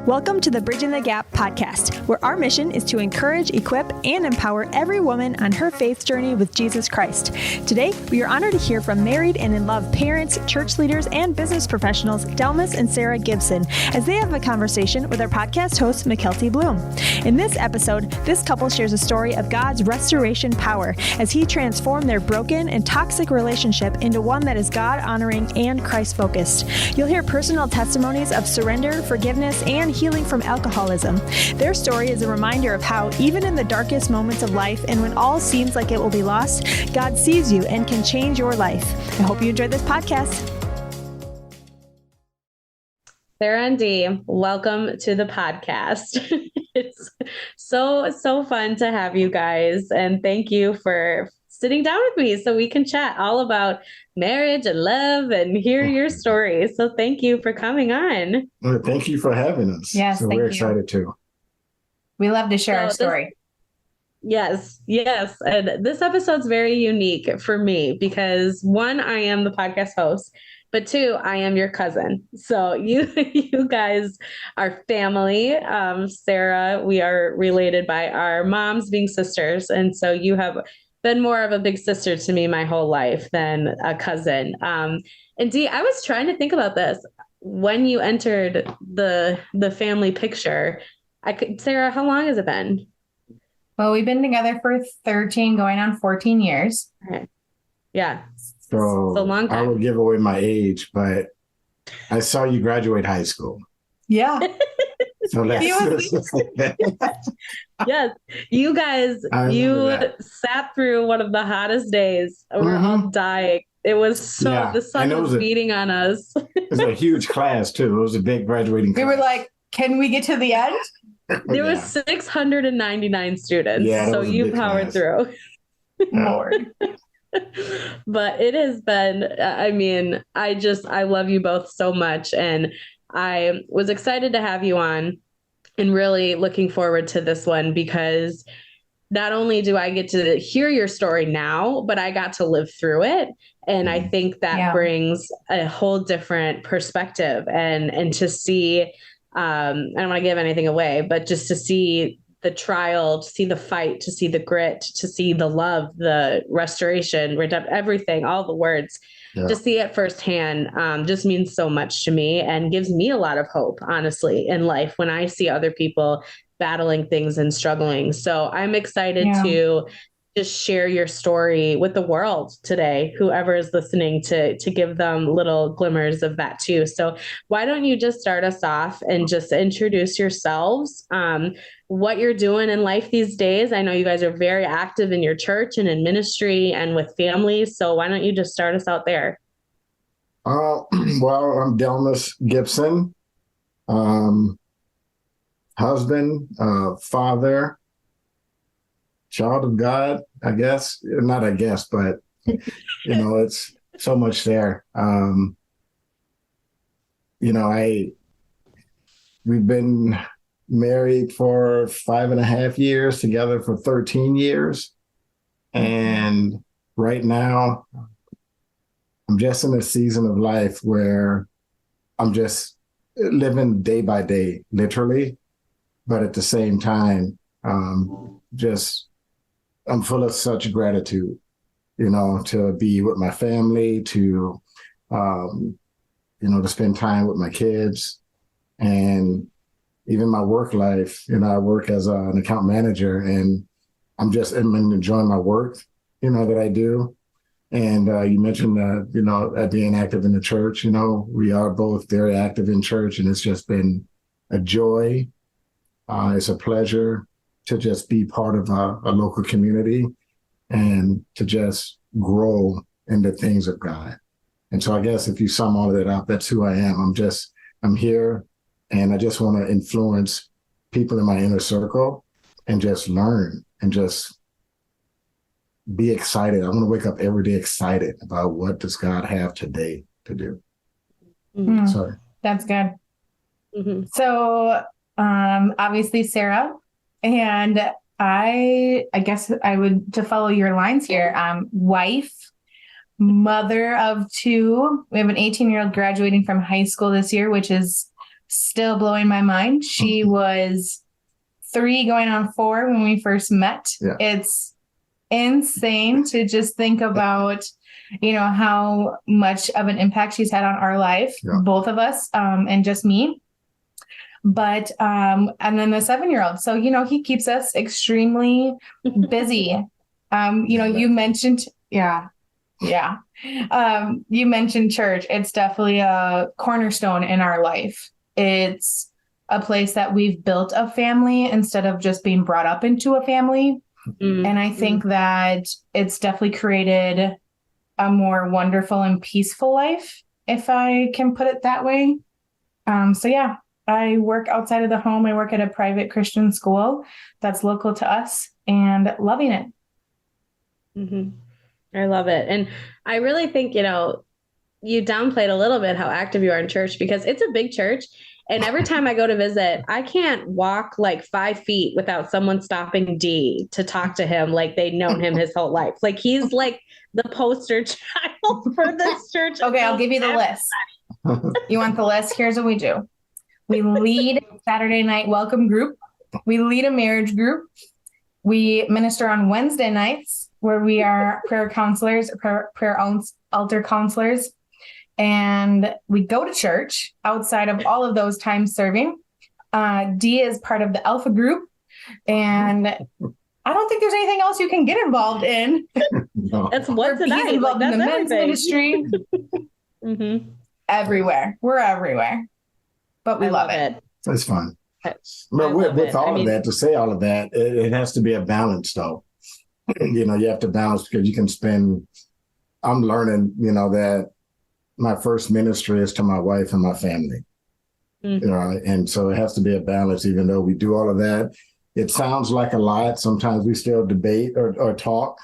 Welcome to the Bridging the Gap podcast, where our mission is to encourage, equip, and empower every woman on her faith journey with Jesus Christ. Today, we are honored to hear from married and in love parents, church leaders, and business professionals, Delmas and Sarah Gibson, as they have a conversation with our podcast host, McKelty Bloom. In this episode, this couple shares a story of God's restoration power as He transformed their broken and toxic relationship into one that is God-honoring and Christ-focused. You'll hear personal testimonies of surrender, forgiveness, and healing from alcoholism. Their story is a reminder of how, even in the darkest moments of life and when all seems like it will be lost, God sees you and can change your life. I hope you enjoyed this podcast. Sarah and Dee, welcome to the podcast. It's so fun to have you guys, and thank you for sitting down with me so we can chat all about marriage and love and hear your story. So thank you for coming on. Well, thank you for having us. Yes, so we're excited too. We love to share our story. Yes. And this episode's very unique for me because one, I am the podcast host, but two, I am your cousin. So you guys are family. Sarah, we are related by our moms being sisters. And so you have been more of a big sister to me my whole life than a cousin. And Dee, I was trying to think about this when you entered the family picture. Sarah, how long has it been? Well, we've been together for 13, going on 14 years. Okay. Yeah. So a long time. I would give away my age, but I saw you graduate high school. Yeah. So Yes, you guys, sat through one of the hottest days. We're all dying. It was the sun was beating on us. It was a huge class too. It was a big graduating class. We were like, can we get to the end? There were 699 students. So you powered through. Lord. But it has been, I love you both so much. And I was excited to have you on and really looking forward to this one because not only do I get to hear your story now, but I got to live through it. And I think that brings a whole different perspective and to see, I don't want to give anything away, but just to see the trial, to see the fight, to see the grit, to see the love, the restoration, everything, all the words. To see it firsthand just means so much to me and gives me a lot of hope, honestly, in life when I see other people battling things and struggling. So I'm excited to just share your story with the world today, whoever is listening, to give them little glimmers of that too. So why don't you just start us off and just introduce yourselves, what you're doing in life these days. I know you guys are very active in your church and in ministry and with families. So why don't you just start us out there? Well, I'm Delmas Gibson, husband, father, child of God, I guess. Not I guess, but, it's so much there. We've been married for 5.5 years, together for 13 years. And right now, I'm just in a season of life where I'm just living day by day, literally. But at the same time, I'm full of such gratitude, to be with my family, to spend time with my kids, and even my work life. I work as an account manager, and I'm enjoying my work, that I do. And you mentioned, being active in the church. We are both very active in church, and it's just been a joy. It's a pleasure to just be part of a local community and to just grow in the things of God. And so I guess if you sum all of that up, that's who I am. I'm here, and I just want to influence people in my inner circle and just learn and just be excited. I want to wake up every day excited about what does God have today to do. Mm-hmm. Sorry. That's good. Mm-hmm. So obviously Sarah, and I guess I would, to follow your lines here, wife, mother of two. We have an 18-year-old graduating from high school this year, which is still blowing my mind. She was 3 going on 4 when we first met. Yeah. It's insane to just think about, how much of an impact she's had on our life, both of us, and just me. But, and then the 7-year-old. So, he keeps us extremely busy. You mentioned, you mentioned church. It's definitely a cornerstone in our life. It's a place that we've built a family instead of just being brought up into a family. Mm-hmm. And I think that it's definitely created a more wonderful and peaceful life, if I can put it that way. I work outside of the home. I work at a private Christian school that's local to us and loving it. Mm-hmm. I love it. And I really think, you downplayed a little bit how active you are in church, because it's a big church. And every time I go to visit, I can't walk like 5 feet without someone stopping D to talk to him like they've known him his whole life. Like he's like the poster child for this church. Okay, I'll give you the list. You want the list? Here's what we do. We lead Saturday night welcome group. We lead a marriage group. We minister on Wednesday nights, where we are prayer counselors, prayer altar counselors. And we go to church outside of all of those times serving. D is part of the Alpha group. And I don't think there's anything else you can get involved in. No. That's what's He's involved in the men's ministry. Mm-hmm. Everywhere. We're everywhere. But we love it. It's fun. But with all of that, to say all of that, it has to be a balance, though. You have to balance, because you can spend, I'm learning, that my first ministry is to my wife and my family. Mm-hmm. And so it has to be a balance, even though we do all of that. It sounds like a lot. Sometimes we still debate or talk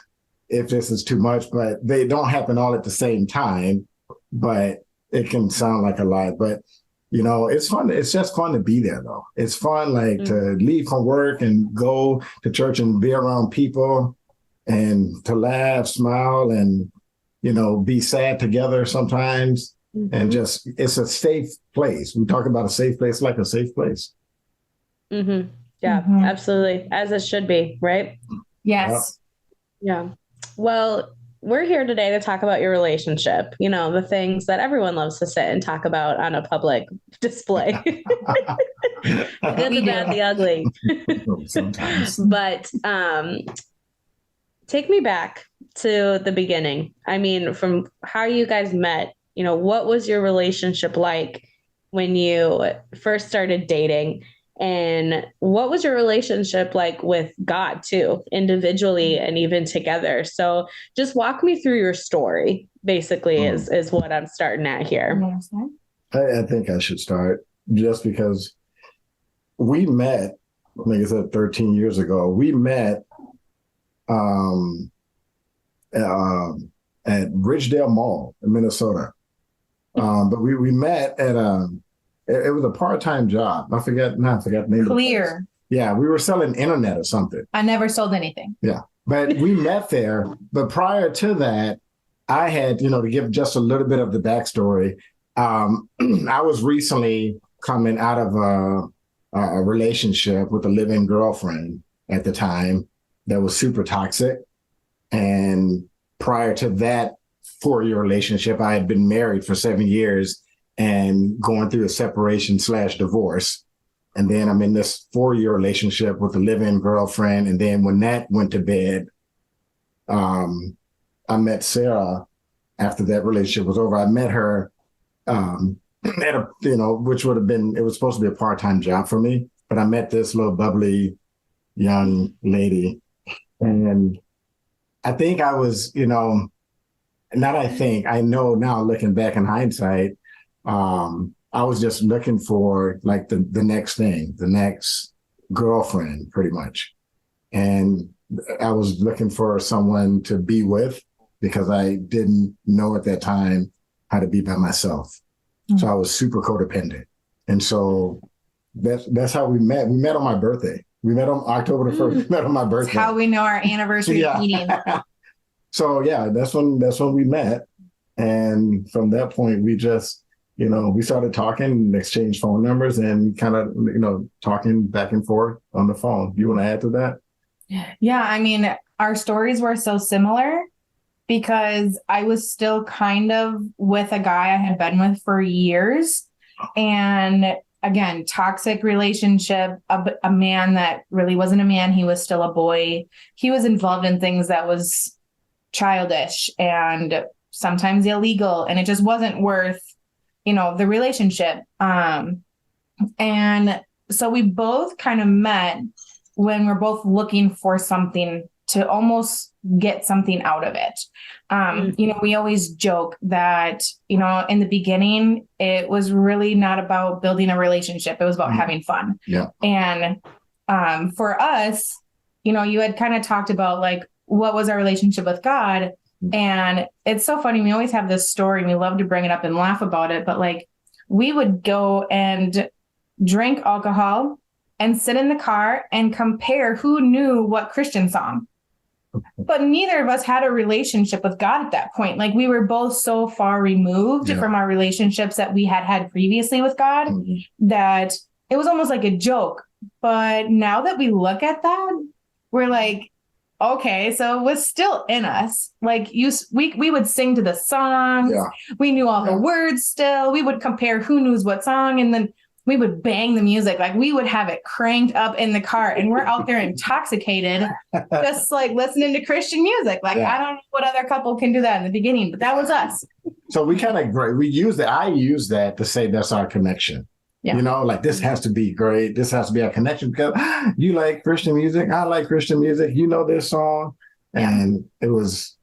if this is too much, but they don't happen all at the same time. But it can sound like a lot. But, it's fun. It's just fun to be there, though. It's fun, to leave from work and go to church and be around people and to laugh, smile, and be sad together sometimes. Mm-hmm. And just, it's a safe place. We talk about a safe place, like a safe place. Mm-hmm. Yeah, mm-hmm. Absolutely. As it should be, right? Yes. Yeah. Well, we're here today to talk about your relationship, the things that everyone loves to sit and talk about on a public display. The good, the bad, the ugly. Sometimes. But take me back to the beginning. I mean, from how you guys met, what was your relationship like when you first started dating? And what was your relationship like with God, too, individually and even together? So just walk me through your story, basically, is what I'm starting at here. I think I should start, just because we met, like I said, 13 years ago. We met at Ridgedale Mall in Minnesota. But we met at it was a part-time job. I forgot the name. Clear. Yeah, we were selling internet or something. I never sold anything. Yeah, but we met there. But prior to that, I had, to give just a little bit of the backstory. I was recently coming out of a relationship with a live-in girlfriend at the time that was super toxic. And prior to that 4-year relationship, I had been married for 7 years and going through a separation/divorce. And then I'm in this 4-year relationship with a live-in girlfriend. And then when that went to bed, I met Sarah after that relationship was over. I met her at a, which would have been, it was supposed to be a part-time job for me, but I met this little bubbly young lady. And I think I was, I know now, looking back in hindsight, I was just looking for like the next thing, the next girlfriend, pretty much. And I was looking for someone to be with, because I didn't know at that time how to be by myself. Mm-hmm. So I was super codependent. And so that's how we met. We met on my birthday. We met on October the 1st. We met on my birthday. That's how we know our anniversary meeting. So yeah, that's when we met. And from that point, we just, we started talking, exchanged phone numbers, and kind of, talking back and forth on the phone. You want to add to that? Yeah, I mean, our stories were so similar because I was still kind of with a guy I had been with for years. And again, toxic relationship, a man that really wasn't a man. He was still a boy. He was involved in things that was childish and sometimes illegal. And it just wasn't worth, the relationship. And so we both kind of met when we're both looking for something to almost get something out of it. We always joke that, in the beginning, it was really not about building a relationship. It was about having fun. Yeah. And for us, you had kind of talked about like, what was our relationship with God? And it's so funny. We always have this story and we love to bring it up and laugh about it. But like, we would go and drink alcohol and sit in the car and compare who knew what Christian song. But neither of us had a relationship with God at that point. Like, we were both so far removed from our relationships that we had previously with God that it was almost like a joke. But now that we look at that, we're like, okay, so it was still in us. Like, we would sing to the songs. Yeah. We knew all the words still. We would compare who knows what song, and then we would bang the music. Like, we would have it cranked up in the car, and we're out there intoxicated, just like listening to Christian music. Like, I don't know what other couple can do that in the beginning, but that was us. So we kind of, I use that to say that's our connection. Yeah. Like, this has to be great. This has to be our connection because you like Christian music. I like Christian music. This song. And it was,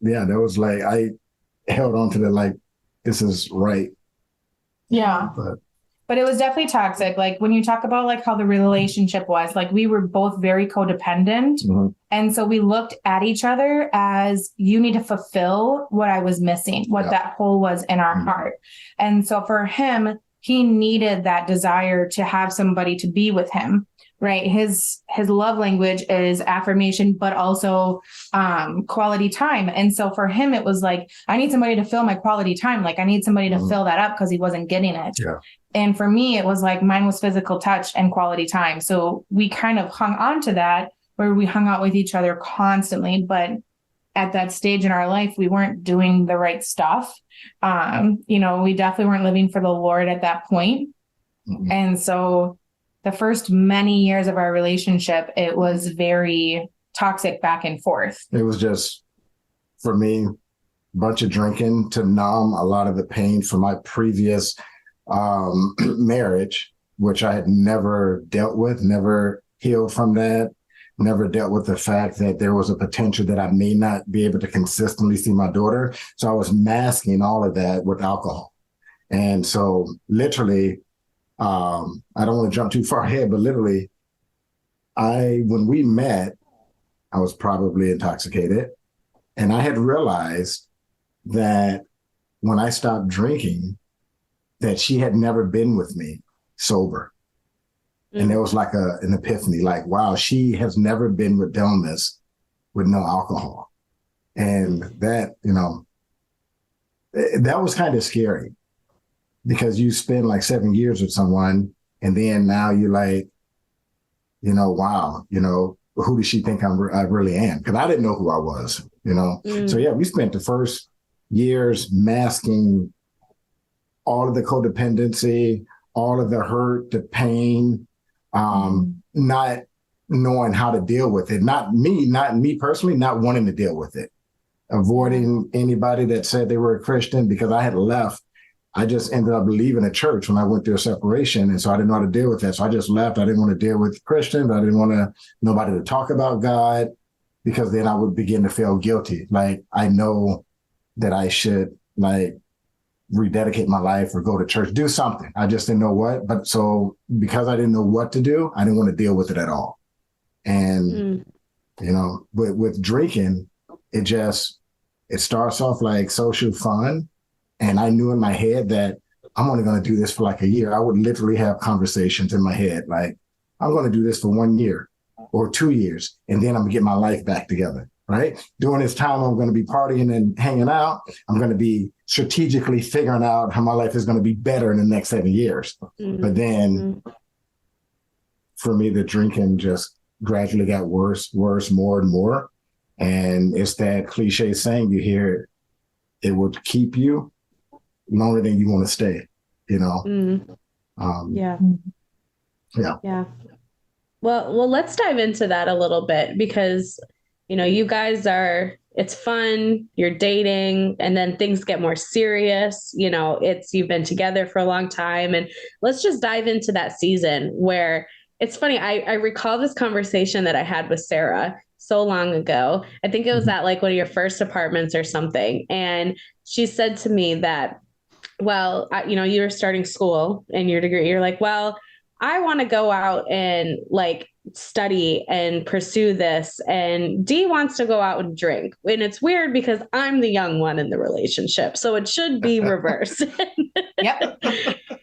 there was like, I held on to that, like, this is right. Yeah. But it was definitely toxic. Like, when you talk about like how the relationship was, like, we were both very codependent. Mm-hmm. And so we looked at each other as, you need to fulfill what I was missing, what that hole was in our heart. And so for him, he needed that desire to have somebody to be with him, right? His love language is affirmation, but also quality time. And so for him, it was like, I need somebody to fill my quality time. Like, I need somebody to fill that up because he wasn't getting it. Yeah. And for me, it was like, mine was physical touch and quality time. So we kind of hung on to that, where we hung out with each other constantly. But at that stage in our life, we weren't doing the right stuff. We definitely weren't living for the Lord at that point. Mm-hmm. And so the first many years of our relationship, it was very toxic back and forth. It was just, for me, a bunch of drinking to numb a lot of the pain from my previous marriage, which I had never dealt with, never healed from that. Never dealt with the fact that there was a potential that I may not be able to consistently see my daughter. So I was masking all of that with alcohol. And so literally, I don't want to jump too far ahead, but literally, when we met, I was probably intoxicated. And I had realized that when I stopped drinking, that she had never been with me sober. And there was like an epiphany, like, wow, she has never been with Delmas with no alcohol. And that, that was kind of scary, because you spend like 7 years with someone, and then now you're like, wow, who does she think I really am? Because I didn't know who I was, So yeah, we spent the first years masking all of the codependency, all of the hurt, the pain, not knowing how to deal with it. Not me personally, not wanting to deal with it. Avoiding anybody that said they were a Christian, because I had left. I just ended up leaving a church when I went through a separation. And so I didn't know how to deal with that. So I just left. I didn't want to deal with Christians. I didn't want nobody to talk about God, because then I would begin to feel guilty. Like, I know that I should rededicate my life or go to church, do something. I just didn't know what. But so because I didn't know what to do, I didn't want to deal with it at all. And, with drinking, it starts off like social fun. And I knew in my head that I'm only going to do this for like a year. I would literally have conversations in my head, like, I'm going to do this for 1 year or 2 years, and then I'm going to get my life back together. right? During this time, I'm going to be partying and hanging out. I'm going to be strategically figuring out how my life is going to be better in the next 7 years. Mm-hmm. But then for me, the drinking just gradually got worse, more and more. And it's that cliche saying you hear, it would keep you longer than you want to stay, you know? Yeah. Well, let's dive into that a little bit because, you know, you guys it's fun, you're dating, and then things get more serious. You know, you've been together for a long time. And let's just dive into that season where it's funny. I recall this conversation that I had with Sarah so long ago. I think it was at like one of your first apartments or something. And she said to me that, well, you know, you're starting school and your degree. You're like, well, I want to go out and like study and pursue this. And Dee wants to go out and drink. And it's weird because I'm the young one in the relationship. So it should be reversed. Yep.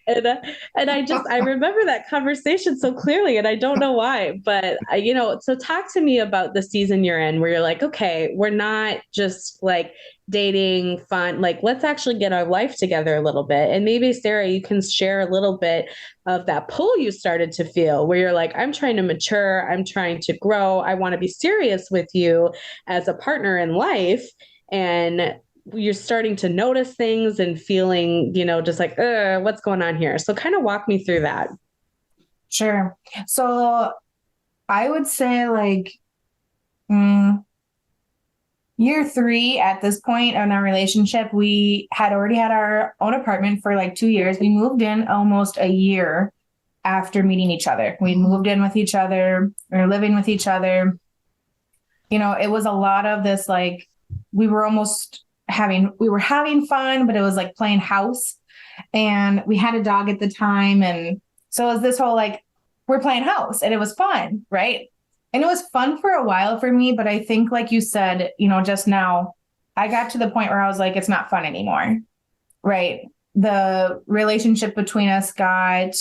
And I remember that conversation so clearly, and I don't know why, but you know, so talk to me about the season you're in where you're like, okay, we're not just like dating fun, like let's actually get our life together a little bit. And maybe Sarah, you can share a little bit of that pull you started to feel where you're like, I'm trying to mature, I'm trying to grow, I want to be serious with you as a partner in life. And you're starting to notice things and feeling, you know, just like, what's going on here? So kind of walk me through that. Sure. So I would say like year 3 at this point in our relationship, we had already had our own apartment for like 2 years. We moved in almost a year after meeting each other. We moved in with each other, we were living with each other. You know, it was a lot of this, like we were having fun, but it was like playing house, and we had a dog at the time. And so it was this whole, like, we're playing house and it was fun. Right. And it was fun for a while for me, but I think like you said, you know, just now I got to the point where I was like, it's not fun anymore. Right. The relationship between us got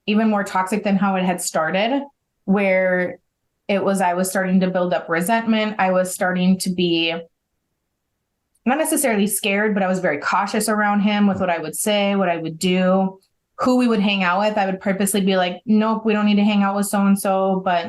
even more toxic than how it had started, where I was starting to build up resentment. I was starting to be not necessarily scared, but I was very cautious around him with what I would say, what I would do, who we would hang out with. I would purposely be like, nope, we don't need to hang out with so-and-so. But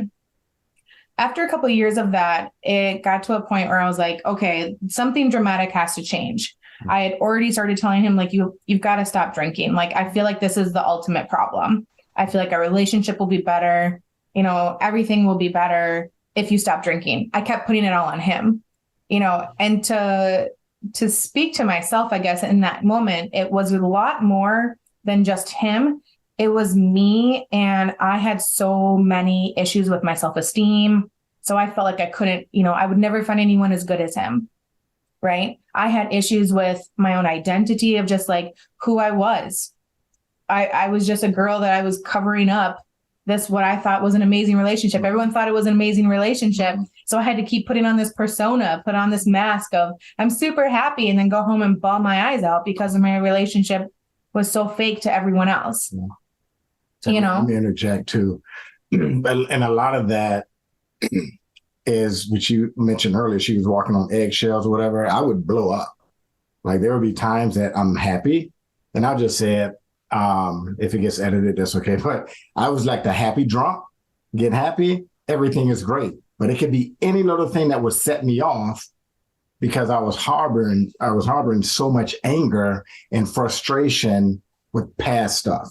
after a couple of years of that, it got to a point where I was like, okay, something dramatic has to change. I had already started telling him, like, you've got to stop drinking. Like, I feel like this is the ultimate problem. I feel like our relationship will be better. You know, everything will be better if you stop drinking. I kept putting it all on him, you know, and to speak to myself, I guess, in that moment, it was a lot more than just him. It was me. And I had so many issues with my self-esteem. So I felt like I couldn't, you know, I would never find anyone as good as him. Right. I had issues with my own identity of just like who I was. I was just a girl that I was covering up this, what I thought was an amazing relationship. Everyone thought it was an amazing relationship. So I had to keep putting on this persona, put on this mask of I'm super happy, and then go home and bawl my eyes out because my relationship was so fake to everyone else. Yeah. So you know, let me interject too. And a lot of that is what you mentioned earlier. She was walking on eggshells or whatever. I would blow up. Like there would be times that I'm happy, and I'll just say it. If it gets edited, that's okay. But I was like the happy drunk, get happy, everything is great. But it could be any little thing that would set me off because I was harboring so much anger and frustration with past stuff.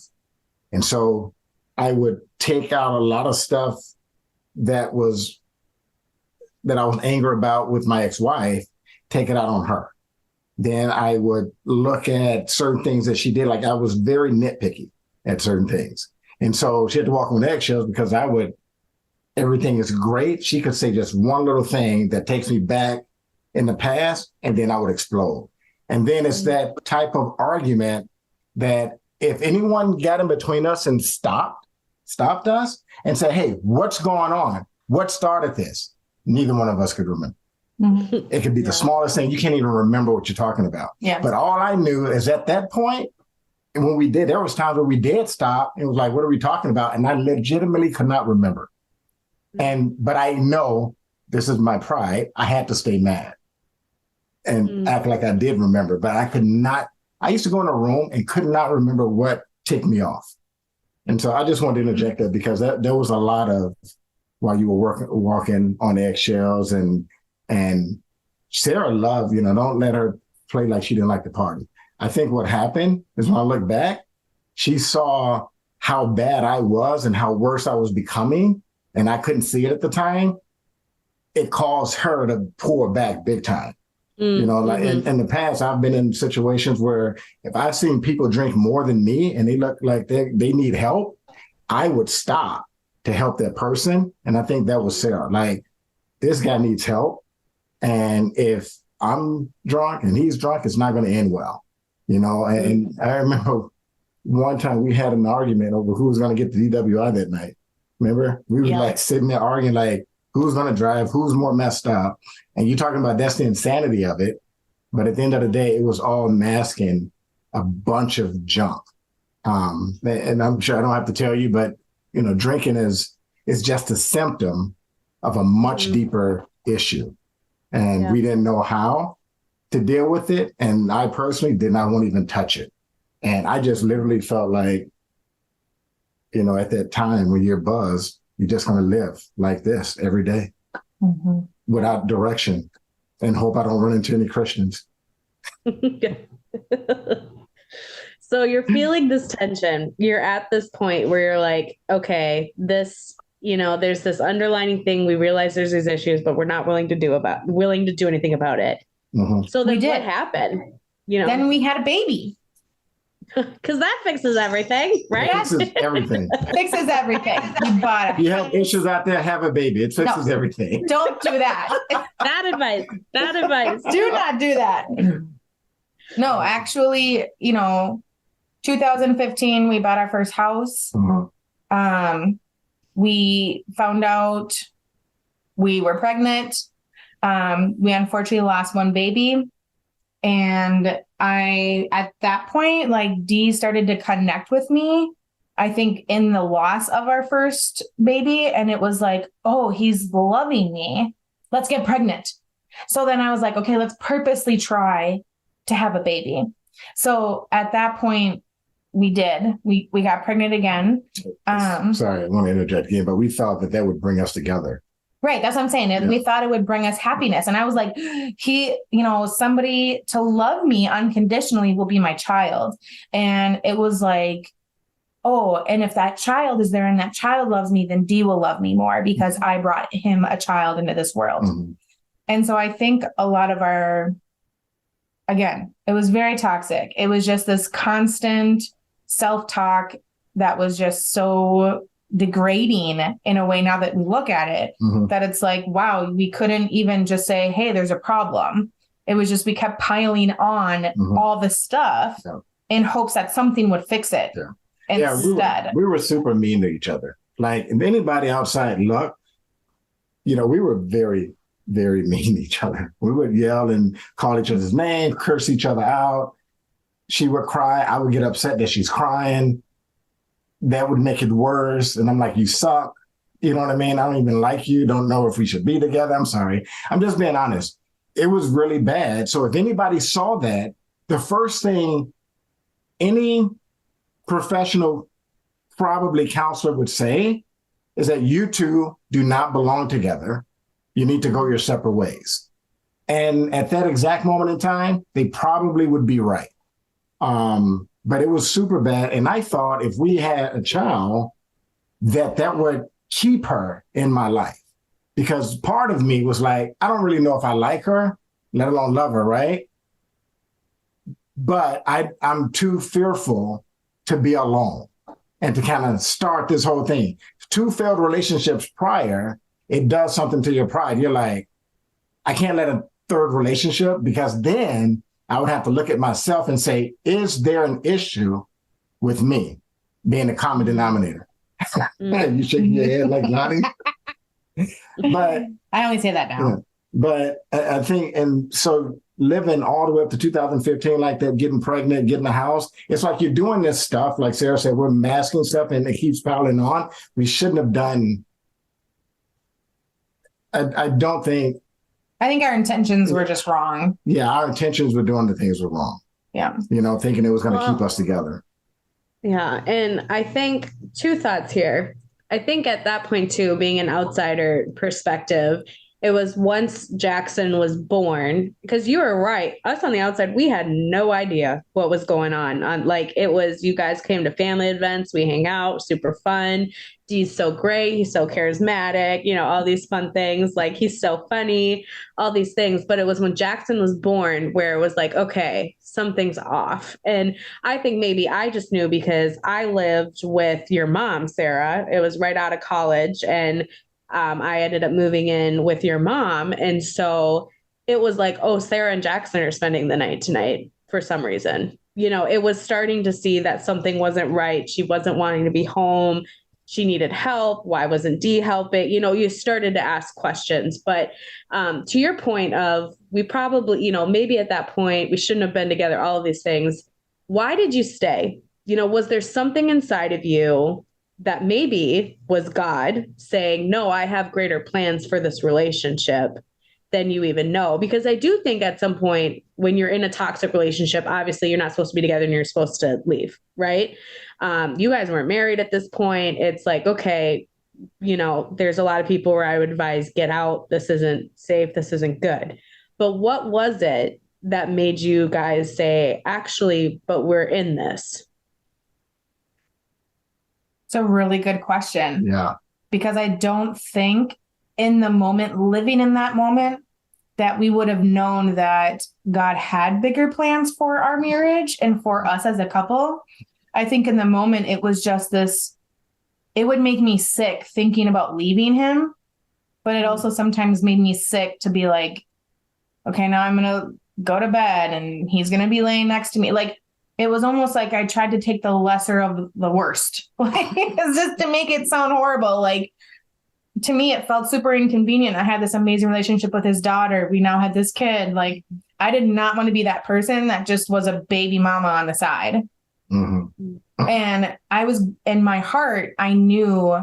And so I would take out a lot of stuff that I was angry about with my ex-wife, take it out on her. Then I would look at certain things that she did. Like I was very nitpicky at certain things. And so she had to walk on eggshells because everything is great. She could say just one little thing that takes me back in the past, and then I would explode. And then it's that type of argument that if anyone got in between us and stopped us and said, hey, what's going on? What started this? Neither one of us could remember. Mm-hmm. It could be the smallest thing. You can't even remember what you're talking about. Yeah. But all I knew is at that point, when there was times where we did stop. It was like, what are we talking about? And I legitimately could not remember. But I know this is my pride. I had to stay mad and act like I did remember, but I could not. I used to go in a room and could not remember what ticked me off. And so I just wanted to interject that because there was a lot of, while you were walking on eggshells, and Sarah loved, don't let her play like she didn't like the party. I think what happened is when I look back, she saw how bad I was and how worse I was becoming, and I couldn't see it at the time. It caused her to pull back big time. Like in the past, I've been in situations where if I've seen people drink more than me and they look like they need help, I would stop to help that person. And I think that was Sarah. Like, this guy needs help. And if I'm drunk and he's drunk, it's not going to end well, And I remember one time we had an argument over who was going to get the DWI that night. Remember? We were like sitting there arguing, like, who's going to drive, who's more messed up. And you're talking about that's the insanity of it. But at the end of the day, it was all masking a bunch of junk. And I'm sure I don't have to tell you, but, drinking is just a symptom of a much deeper issue. And we didn't know how to deal with it. And I personally did not want to even touch it. And I just literally felt like, at that time when you're buzzed, you're just going to live like this every day without direction and hope I don't run into any Christians. So you're feeling this tension. You're at this point where you're like, okay, this, there's this underlining thing. We realize there's these issues, but we're not willing to do anything about it. So then what happened? Then we had a baby. Because that fixes everything, right? It fixes everything. Fixes everything. You bought it. You have issues out there, have a baby. It fixes everything. Don't do that. Bad advice. Bad advice. Do not do that. No, actually, 2015, we bought our first house. We found out we were pregnant. We unfortunately lost one baby. And at that point, like, Dee started to connect with me, I think, in the loss of our first baby. And it was like, oh, he's loving me. Let's get pregnant. So then I was like, okay, let's purposely try to have a baby. So at that point, we did. We got pregnant again. Sorry, I want to interject again, but we felt that would bring us together. Right. That's what I'm saying. Yeah. We thought it would bring us happiness. And I was like, somebody to love me unconditionally will be my child. And it was like, oh, and if that child is there and that child loves me, then Dee will love me more because I brought him a child into this world. And so I think a lot of again, it was very toxic. It was just this constant self-talk that was just so degrading in a way, now that we look at it, that it's like, wow, we couldn't even just say, hey, there's a problem. It was just, we kept piling on all the stuff in hopes that something would fix it. Instead, we were super mean to each other. Like, if anybody outside looked, we were very, very mean to each other. We would yell and call each other's name, curse each other out. She would cry. I would get upset that she's crying. That would make it worse. And I'm like, you suck. You know what I mean? I don't even like you. Don't know if we should be together. I'm sorry. I'm just being honest. It was really bad. So if anybody saw that, the first thing any professional, probably counselor, would say is that you two do not belong together. You need to go your separate ways. And at that exact moment in time, they probably would be right. But it was super bad. And I thought if we had a child, that would keep her in my life. Because part of me was like, I don't really know if I like her, let alone love her, right? But I'm too fearful to be alone and to kind of start this whole thing. 2 failed relationships prior, it does something to your pride. You're like, I can't let a 3rd relationship, because then I would have to look at myself and say, is there an issue with me being the common denominator? You shaking your head like Lonnie? But I only say that now. Yeah, but I think, and so living all the way up to 2015 like that, getting pregnant, getting a house, it's like you're doing this stuff, like Sarah said, we're masking stuff and it keeps piling on. We shouldn't have done. I don't think. I think our intentions were just wrong. Yeah, our intentions with doing the things were wrong. Yeah. Thinking it was going to keep us together. Yeah. And I think 2 thoughts here. I think at that point, too, being an outsider perspective, it was once Jackson was born, because you were right. Us on the outside, we had no idea what was going on. It was, you guys came to family events, we hang out, super fun. Dee's so great. He's so charismatic, all these fun things. Like, he's so funny, all these things. But it was when Jackson was born where it was like, okay, something's off. And I think maybe I just knew because I lived with your mom, Sarah. It was right out of college. And I ended up moving in with your mom. And so it was like, oh, Sarah and Jackson are spending the night tonight for some reason. It was starting to see that something wasn't right. She wasn't wanting to be home. She needed help. Why wasn't Dee helping? You started to ask questions. But to your point of, we probably, maybe at that point, we shouldn't have been together, all of these things. Why did you stay? Was there something inside of you that maybe was God saying, no, I have greater plans for this relationship than you even know? Because I do think at some point when you're in a toxic relationship, obviously you're not supposed to be together and you're supposed to leave, right? You guys weren't married at this point. It's like, okay, there's a lot of people where I would advise, get out. This isn't safe. This isn't good. But what was it that made you guys say, actually, but we're in this? It's a really good question. Yeah. Because I don't think in the moment, living in that moment, that we would have known that God had bigger plans for our marriage and for us as a couple. I think in the moment, it was just this, it would make me sick thinking about leaving him. But it also sometimes made me sick to be like, okay, now I'm going to go to bed and he's going to be laying next to me. Like, it was almost like I tried to take the lesser of the worst. Like, it's just to make it sound horrible. Like, to me, it felt super inconvenient. I had this amazing relationship with his daughter. We now had this kid. Like, I did not want to be that person that just was a baby mama on the side. Mm-hmm. And I was, in my heart, I knew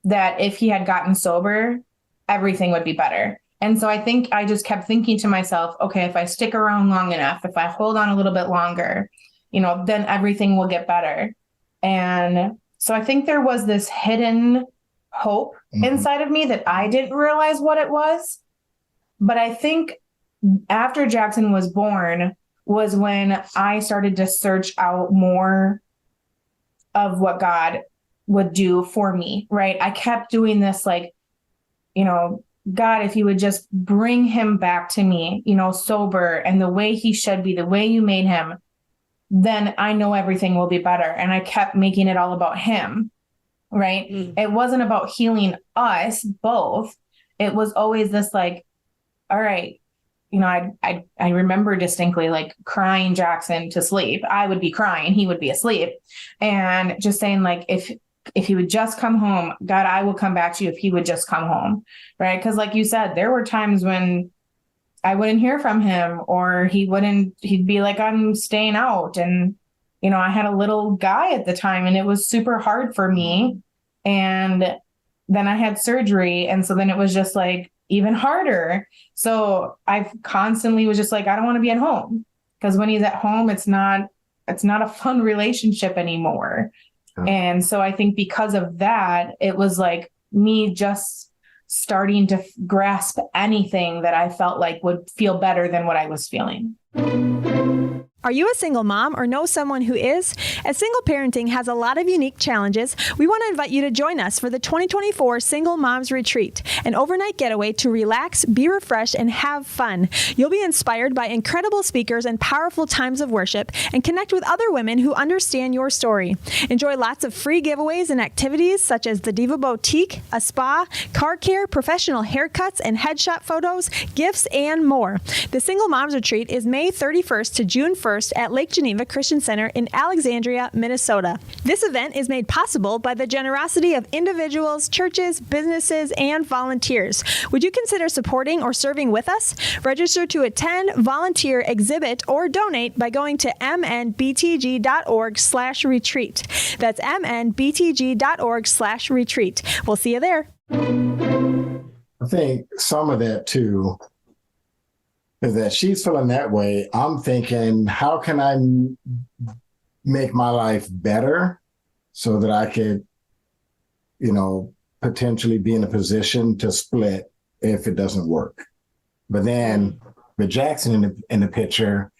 that if he had gotten sober, everything would be better. And so I think I just kept thinking to myself, okay, if I stick around long enough, if I hold on a little bit longer, then everything will get better. And so I think there was this hidden hope inside of me that I didn't realize what it was. But I think after Jackson was born was when I started to search out more of what God would do for me, right? I kept doing this, like, God, if you would just bring him back to me, sober and the way he should be, the way you made him, then I know everything will be better. And I kept making it all about him, right? It wasn't about healing us both. It was always this, like, all right, I remember distinctly, like, crying Jackson to sleep. I would be crying, he would be asleep, and just saying, like, if he would just come home, God, I will come back to you if he would just come home, right? Because like you said, there were times when I wouldn't hear from him, or he'd be like, I'm staying out. And, I had a little guy at the time and it was super hard for me. And then I had surgery. And so then it was just like even harder. So I constantly was just like, I don't want to be at home, because when he's at home, it's not a fun relationship anymore. Oh. And so I think because of that, it was like me just starting to grasp anything that I felt like would feel better than what I was feeling. Are you a single mom or know someone who is? As single parenting has a lot of unique challenges, we want to invite you to join us for the 2024 Single Moms Retreat, an overnight getaway to relax, be refreshed, and have fun. You'll be inspired by incredible speakers and powerful times of worship, and connect with other women who understand your story. Enjoy lots of free giveaways and activities such as the Diva Boutique, a spa, car care, professional haircuts and headshot photos, gifts, and more. The Single Moms Retreat is May 31st to June 1st at Lake Geneva Christian Center in Alexandria, Minnesota. This event is made possible by the generosity of individuals, churches, businesses, and volunteers. Would you consider supporting or serving with us? Register to attend, volunteer, exhibit, or donate by going to mnbtg.org/retreat. That's mnbtg.org/retreat. We'll see you there. I think some of that too is that she's feeling that way. I'm thinking, how can I make my life better so that I could, potentially be in a position to split if it doesn't work. But then with Jackson in the picture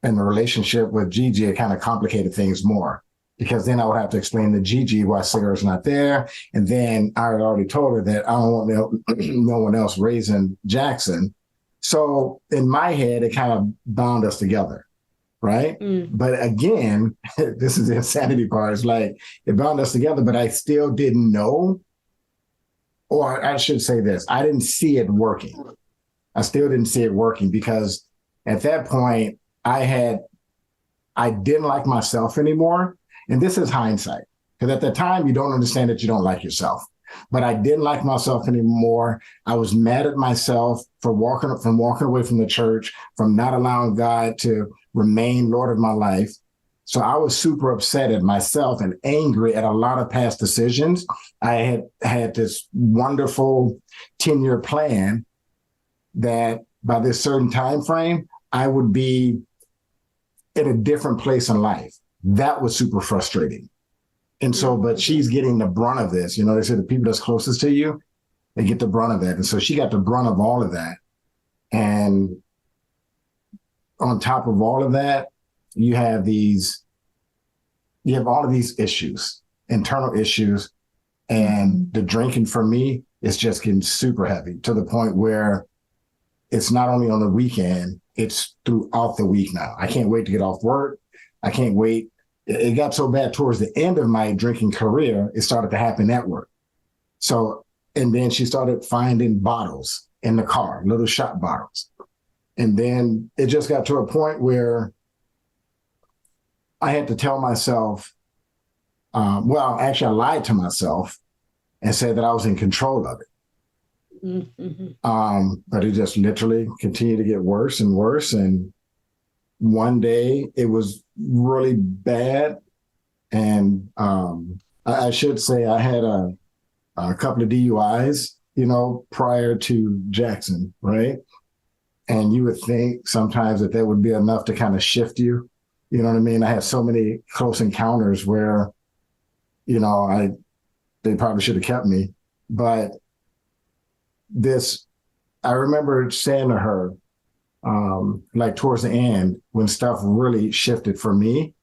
and the relationship with Gigi, it kind of complicated things more, because then I would have to explain to Gigi why Sarah's not there. And then I had already told her that I don't want no one else raising Jackson. So in my head, it kind of bound us together. Right. But again, this is the insanity part. It's like it bound us together, but I still didn't know, or I should say this, I didn't see it working. I still didn't see it working because at that point I didn't like myself anymore. And this is hindsight, because at the time you don't understand that you don't like yourself. But I didn't like myself anymore. I was mad at myself for walking away from the church, from not allowing God to remain Lord of my life. So I was super upset at myself and angry at a lot of past decisions. I had this wonderful 10-year plan that by this certain time frame, I would be in a different place in life. That was super frustrating. And so, but she's getting the brunt of this. They say the people that's closest to you, they get the brunt of that. And so she got the brunt of all of that. And on top of all of that, you have all of these issues, internal issues. And the drinking for me is just getting super heavy, to the point where it's not only on the weekend, it's throughout the week now. I can't wait to get off work. I can't wait. It got so bad towards the end of my drinking career, it started to happen at work. So, and then she started finding bottles in the car, little shot bottles. And then it just got to a point where I had to tell myself, actually I lied to myself and said that I was in control of it. But it just literally continued to get worse and worse. And one day it was really bad. And I should say I had a couple of DUIs, prior to Jackson, right? And you would think sometimes that would be enough to kind of shift you. You know what I mean? I had so many close encounters where, they probably should have kept me. But I remember saying to her, like towards the end, when stuff really shifted for me,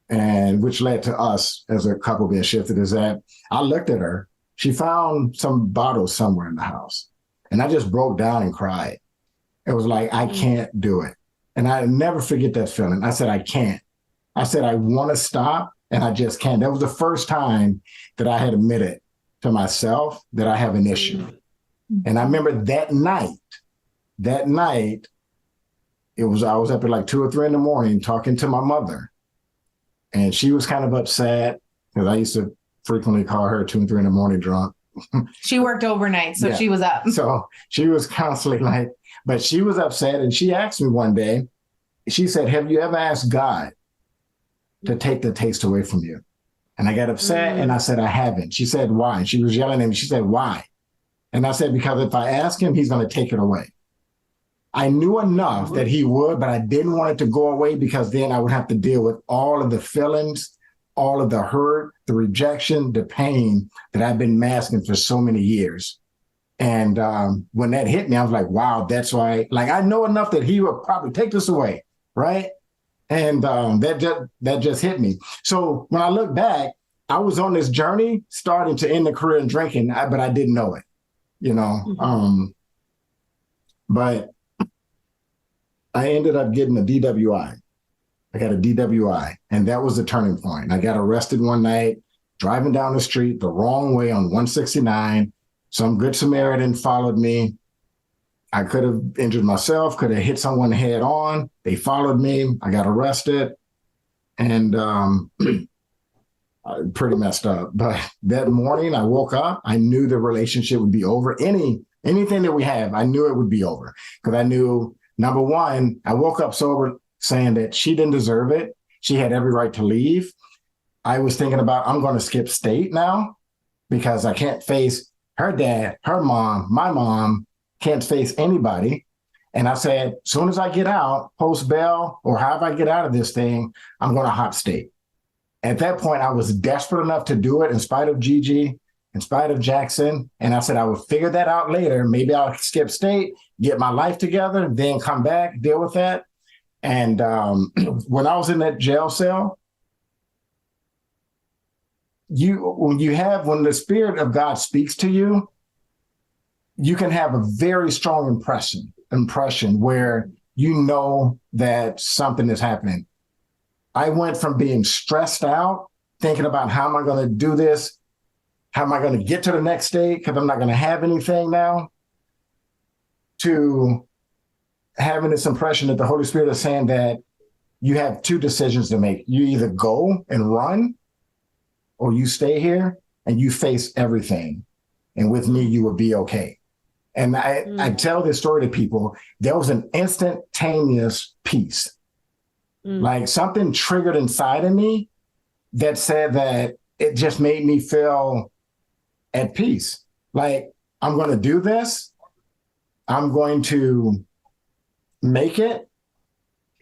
and which led to us as a couple being shifted, is that I looked at her. She found some bottles somewhere in the house, and I just broke down and cried. It was like, I can't do it. And I never forget that feeling. I said, I can't. I said, I want to stop, and I just can't. That was the first time that I had admitted to myself that I have an issue. And I remember that night, I was up at like 2 or 3 in the morning talking to my mother. And she was kind of upset, because I used to frequently call her 2 and 3 in the morning drunk. She worked overnight, so she was up. So she was constantly but she was upset. And she asked me one day, she said, have you ever asked God to take the taste away from you? And I got upset and I said, I haven't. She said, why? And she was yelling at me. She said, why? And I said, because if I ask him, he's going to take it away. I knew enough that he would, but I didn't want it to go away, because then I would have to deal with all of the feelings, all of the hurt, the rejection, the pain that I've been masking for so many years. And when that hit me, I was like, wow, that's why, I know enough that he would probably take this away, right? And that just hit me. So when I look back, I was on this journey starting to end the career in drinking, but I didn't know it, But I ended up getting a DWI. I got a DWI, and that was the turning point. I got arrested one night, driving down the street the wrong way on 169. Some good Samaritan followed me. I could have injured myself, could have hit someone head on. They followed me. I got arrested, and pretty messed up. But that morning I woke up, I knew the relationship would be over. Anything that we have, I knew it would be over, because I knew, number one, I woke up sober saying that she didn't deserve it. She had every right to leave. I was thinking about, I'm going to skip state now, because I can't face her dad, her mom, my mom can't face anybody. And I said, as soon as I get out, post bail, or however I get out of this thing, I'm going to hop state. At that point, I was desperate enough to do it in spite of Gigi, in spite of Jackson. And I said, I would figure that out later. Maybe I'll skip state, get my life together, then come back, deal with that. And when I was in that jail cell, when the Spirit of God speaks to you, you can have a very strong impression where you know that something is happening. I went from being stressed out, thinking about how am I going to do this? How am I going to get to the next state? Because I'm not going to have anything now, to having this impression that the Holy Spirit is saying that you have two decisions to make. You either go and run, or you stay here and you face everything. And with me, you will be okay. And I tell this story to people. There was an instantaneous peace. Like something triggered inside of me that said that it just made me feel at peace. Like, I'm going to do this. I'm going to make it.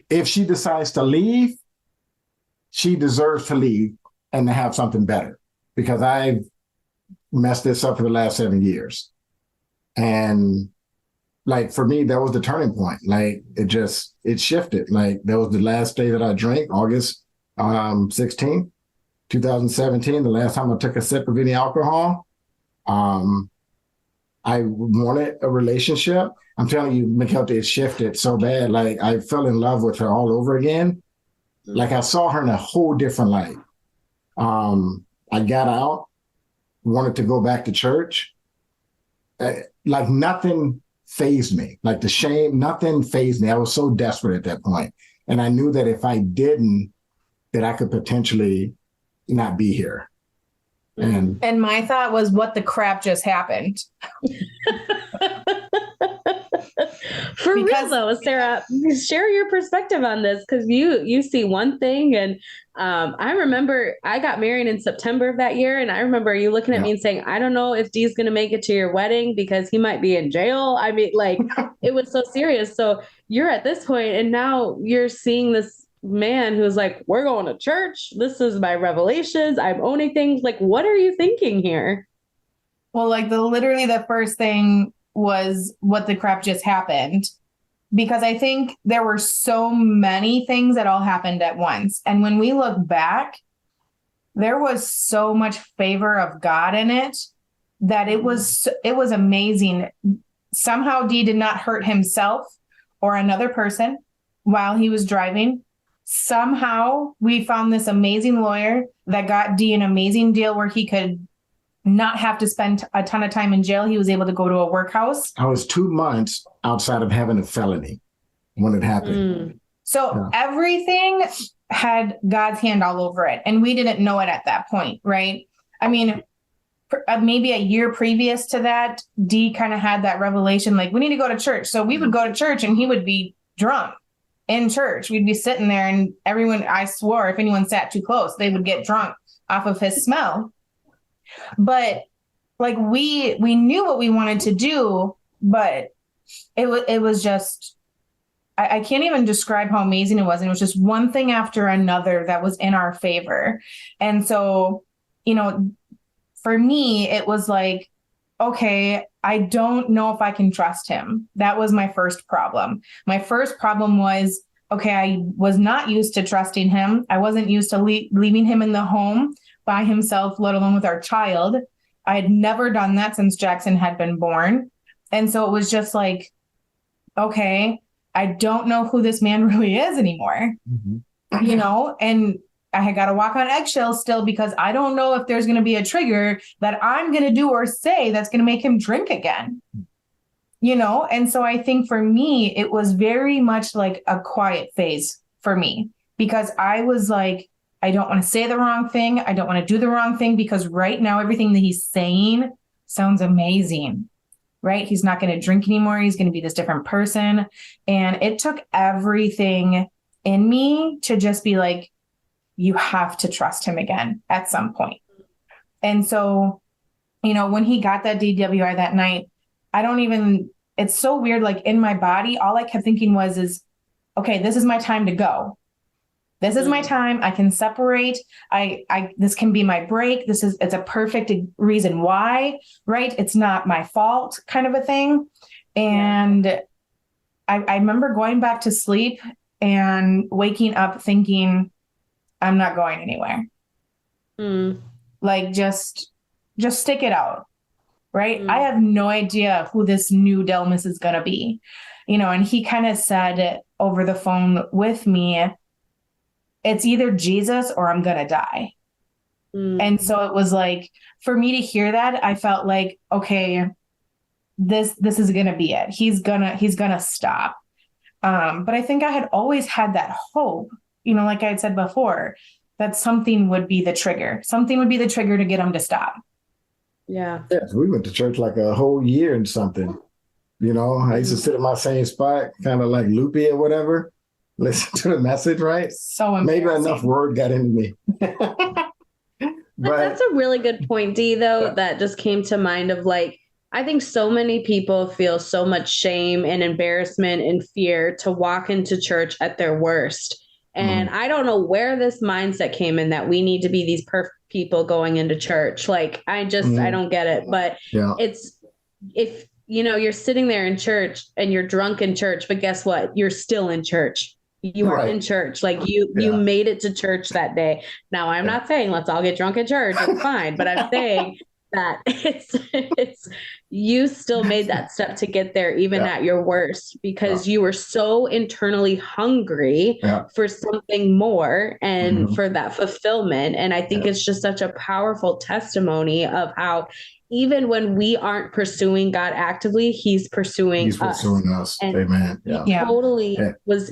If she decides to leave, she deserves to leave and to have something better, because I've messed this up for the last 7 years. And like, for me, that was the turning point. Like, it shifted. Like, that was the last day that I drank, August 16th, 2017, the last time I took a sip of any alcohol. I wanted a relationship. I'm telling you, Mikkelta, it shifted so bad. Like, I fell in love with her all over again. Like, I saw her in a whole different light. I got out, wanted to go back to church. Like, nothing fazed me. Like, the shame, nothing fazed me. I was so desperate at that point. And I knew that if I didn't, that I could potentially not be here. And my thought was, what the crap just happened? For real though, Sarah, share your perspective on this, because you see one thing, and I remember I got married in September of that year, and I remember you looking at me and saying, I don't know if Dee's going to make it to your wedding because he might be in jail. I mean, like, it was so serious. So you're at this point, and now you're seeing this man who's like, we're going to church. This is my revelations. I'm owning things. Like, what are you thinking here? Well, like, literally the first thing was, what the crap just happened? Because I think there were so many things that all happened at once. And when we look back, there was so much favor of God in it that it was amazing. Somehow Dee did not hurt himself or another person while he was driving. Somehow we found this amazing lawyer that got Dee an amazing deal where he could not have to spend a ton of time in jail. He was able to go to a workhouse. I was 2 months outside of having a felony when it happened. So everything had God's hand all over it. And we didn't know it at that point, right? I mean, maybe a year previous to that, Dee kind of had that revelation, like, we need to go to church. So we would go to church and he would be drunk in church. We'd be sitting there, and everyone, I swore, if anyone sat too close, they would get drunk off of his smell. But like, we knew what we wanted to do, but it was just, I can't even describe how amazing it was. And it was just one thing after another that was in our favor. And so, you know, for me, it was like, okay, I don't know if I can trust him. That was my first problem. My first problem was, okay, I was not used to trusting him. I wasn't used to leaving him in the home by himself, let alone with our child. I had never done that since Jackson had been born. And so it was just like, okay, I don't know who this man really is anymore, you know, and I had got to walk on eggshells still, because I don't know if there's going to be a trigger that I'm going to do or say that's going to make him drink again, you know? And so I think for me, it was very much like a quiet phase for me, because I was like, I don't want to say the wrong thing. I don't want to do the wrong thing, because right now, everything that he's saying sounds amazing, right? He's not going to drink anymore. He's going to be this different person. And it took everything in me to just be like, you have to trust him again at some point. And so when he got that DWI that night, it's so weird. Like in my body, all I kept thinking is, okay, this is my time to go. This is my time. I can separate. This can be my break. It's a perfect reason why, right? It's not my fault kind of a thing. And I remember going back to sleep and waking up thinking, I'm not going anywhere. Like, just stick it out. Right. I have no idea who this new Delmas is going to be, and he kind of said over the phone with me, it's either Jesus or I'm going to die. And so it was like, for me to hear that, I felt like, okay, this is going to be it. He's going to stop. But I think I had always had that hope, like I had said before, that something would be the trigger. Something would be the trigger to get him to stop. Yeah. Yes, we went to church like a whole year and something. I used to sit in my same spot, kind of like loopy or whatever, listen to the message, right? So maybe enough word got into me. But that's a really good point, Dee, though, that just came to mind of like, I think so many people feel so much shame and embarrassment and fear to walk into church at their worst. And I don't know where this mindset came in that we need to be these perfect people going into church. Like, I don't get it. But it's, if, you're sitting there in church and you're drunk in church, but guess what? You're still in church. You are in church. Like you made it to church that day. Now, I'm not saying let's all get drunk at church. It's fine. But I'm saying that it's you still made that step to get there, even at your worst, because you were so internally hungry for something more and for that fulfillment. And I think it's just such a powerful testimony of how even when we aren't pursuing God actively, He's pursuing us. And Amen. Totally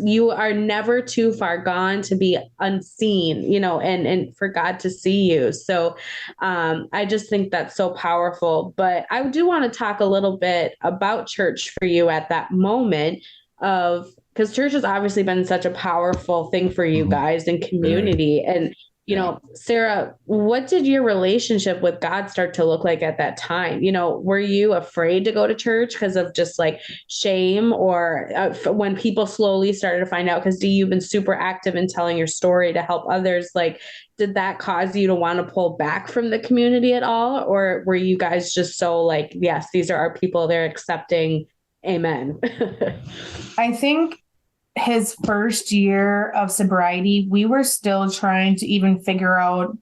you are never too far gone to be unseen, and for God to see you. So I just think that's so powerful. But I do want to talk a little bit about church for you at that moment because church has obviously been such a powerful thing for you guys in community. And Sarah, what did your relationship with God start to look like at that time? Were you afraid to go to church because of just like shame, or when people slowly started to find out, because Dee, you've been super active in telling your story to help others, like, did that cause you to want to pull back from the community at all? Or were you guys just so like, yes, these are our people, they're accepting, amen? I think his first year of sobriety, we were still trying to even figure out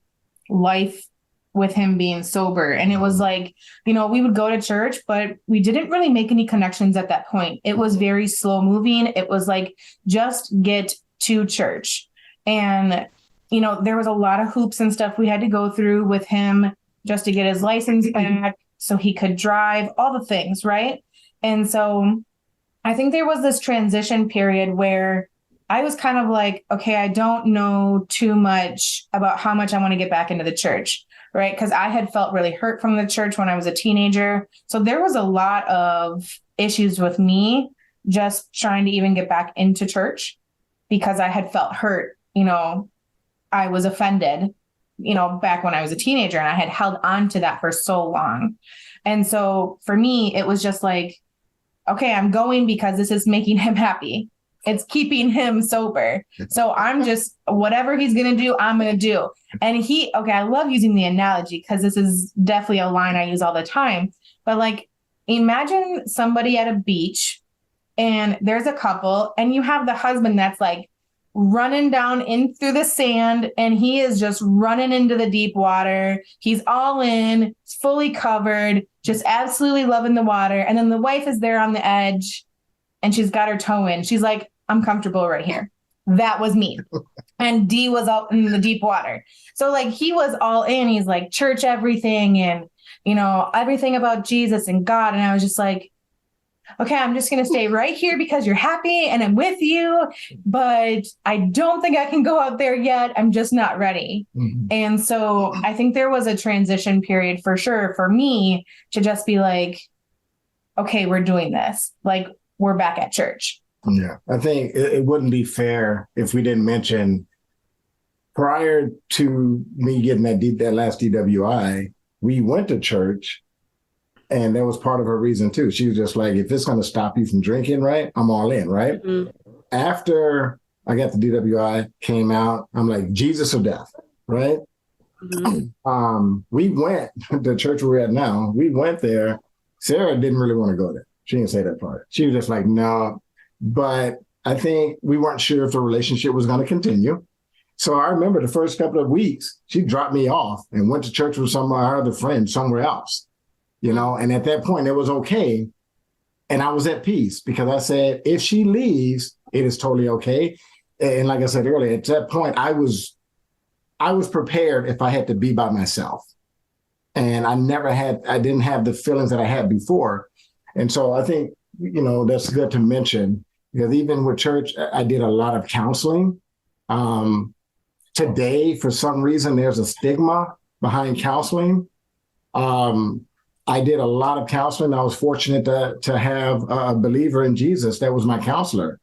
life with him being sober. And it was like, we would go to church, but we didn't really make any connections at that point. It was very slow moving. It was like, just get to church. And, there was a lot of hoops and stuff we had to go through with him just to get his license back so he could drive, all the things, right? And so I think there was this transition period where I was kind of like, okay, I don't know too much about how much I want to get back into the church, right? Because I had felt really hurt from the church when I was a teenager. So there was a lot of issues with me just trying to even get back into church because I had felt hurt. I was offended, back when I was a teenager, and I had held on to that for so long. And so for me, it was just like, okay, I'm going because this is making him happy. It's keeping him sober. So I'm just, whatever he's going to do, I'm going to do. And I love using the analogy because this is definitely a line I use all the time. But like, imagine somebody at a beach and there's a couple and you have the husband that's like running down in through the sand and he is just running into the deep water. He's all in, fully covered, just absolutely loving the water. And then the wife is there on the edge and she's got her toe in. She's like, I'm comfortable right here. That was me. And Dee was out in the deep water. So like he was all in. He's like church everything and, everything about Jesus and God. And I was just like, okay, I'm just going to stay right here because you're happy and I'm with you, but I don't think I can go out there yet. I'm just not ready. And so I think there was a transition period for sure for me to just be like, okay, we're doing this. Like we're back at church. Yeah. I think it wouldn't be fair if we didn't mention prior to me getting that last DWI, we went to church, and that was part of her reason too. She was just like, if it's going to stop you from drinking, right, I'm all in, right? Mm-hmm. After I got the DWI, came out, I'm like, Jesus or death, right? Mm-hmm. We went to the church we're at now. We went there. Sarah didn't really want to go there. She didn't say that part. She was just like, no. But I think we weren't sure if the relationship was going to continue. So I remember the first couple of weeks, she dropped me off and went to church with some of our other friends somewhere else, you know, and at that point it was okay. And I was at peace because I said, if she leaves, it is totally okay. And like I said earlier, at that point, I was prepared if I had to be by myself. And I didn't have the feelings that I had before. And so I think, you know, that's good to mention, because even with church, I did a lot of counseling. Today, for some reason, there's a stigma behind counseling. I did a lot of counseling. I was fortunate to have a believer in Jesus that was my counselor.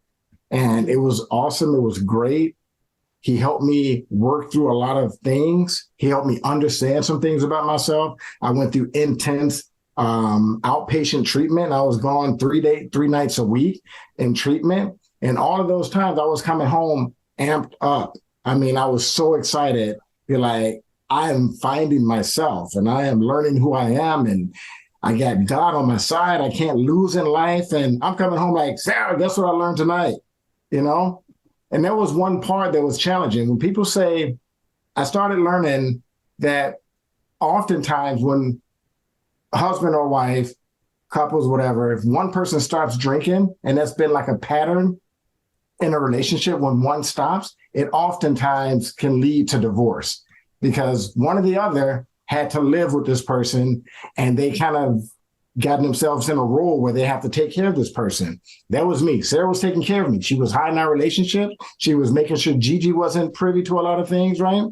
And it was awesome. It was great. He helped me work through a lot of things. He helped me understand some things about myself. I went through intense outpatient treatment. I was gone 3 nights a week in treatment. And all of those times I was coming home amped up. I mean, I was so excited. You're like, I am finding myself and I am learning who I am. And I got God on my side. I can't lose in life. And I'm coming home like, Sarah, guess what I learned tonight? You know? And that was one part that was challenging. When people say, I started learning that oftentimes when husband or wife, couples, whatever, if one person starts drinking, and that's been like a pattern in a relationship, when one stops, it oftentimes can lead to divorce because one or the other had to live with this person and they kind of gotten themselves in a role where they have to take care of this person. That was me. Sarah was taking care of me. She was hiding our relationship. She was making sure Gigi wasn't privy to a lot of things, right?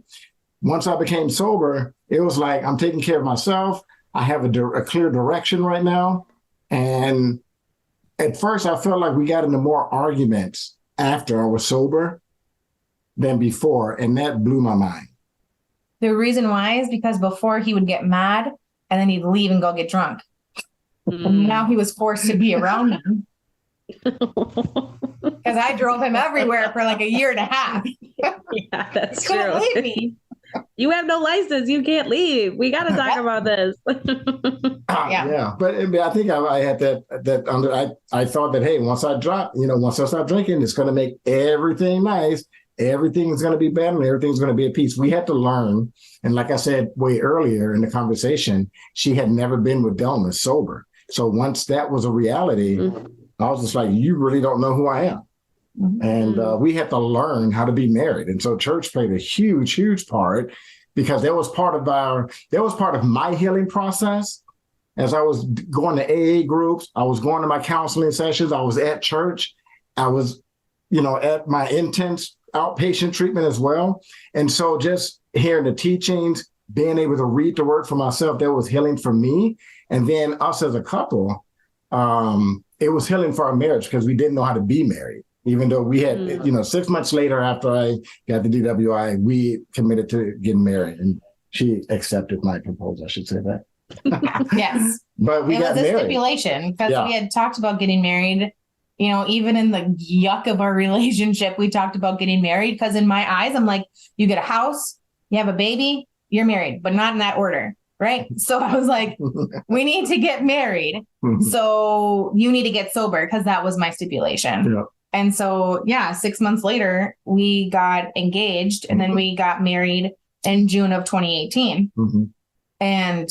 Once I became sober, it was like, I'm taking care of myself. I have a clear direction right now. And at first I felt like we got into more arguments after I was sober than before. And that blew my mind. The reason why is because before he would get mad and then he'd leave and go get drunk. And now he was forced to be around them. Because I drove him everywhere for like a year and a half. Yeah, that's he true. Leave me. You have no license. You can't leave. We got to talk about this. Yeah. But I think I had that I thought that, hey, once I start drinking, it's going to make everything nice. Everything's going to be better and everything's going to be at peace. We had to learn. And like I said way earlier in the conversation, she had never been with Delmas sober. So once that was a reality, I was just like, you really don't know who I am. And we had to learn how to be married. And so church played a huge, huge part because that was part of my healing process. As I was going to AA groups, I was going to my counseling sessions, I was at church, I was, at my intense outpatient treatment as well. And so just hearing the teachings, being able to read the word for myself, that was healing for me. And then us as a couple, it was healing for our marriage because we didn't know how to be married. Even though we had, 6 months later after I got the DWI, we committed to getting married. And she accepted my proposal, I should say that. Yes. But we got married. It was a stipulation because we had talked about getting married. Even in the yuck of our relationship, we talked about getting married because in my eyes, I'm like, you get a house, you have a baby, you're married, but not in that order. Right. So I was like, we need to get married. So you need to get sober because that was my stipulation. Yeah. And so, 6 months later, we got engaged and then we got married in June of 2018. And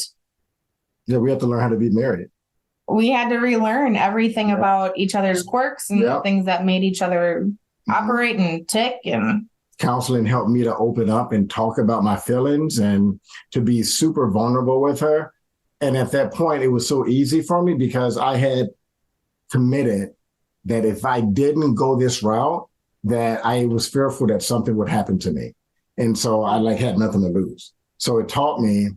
we had to learn how to be married. We had to relearn everything about each other's quirks and things that made each other operate and tick. And counseling helped me to open up and talk about my feelings and to be super vulnerable with her. And at that point, it was so easy for me because I had committed that if I didn't go this route, that I was fearful that something would happen to me. And so I had nothing to lose. So it taught me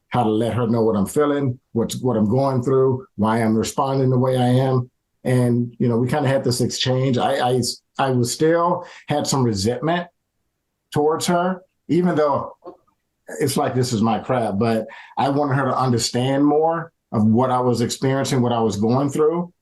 how to let her know what I'm feeling, what I'm going through, why I'm responding the way I am. And, we kind of had this exchange. I was still had some resentment towards her, even though it's like this is my crap, but I wanted her to understand more of what I was experiencing, what I was going through.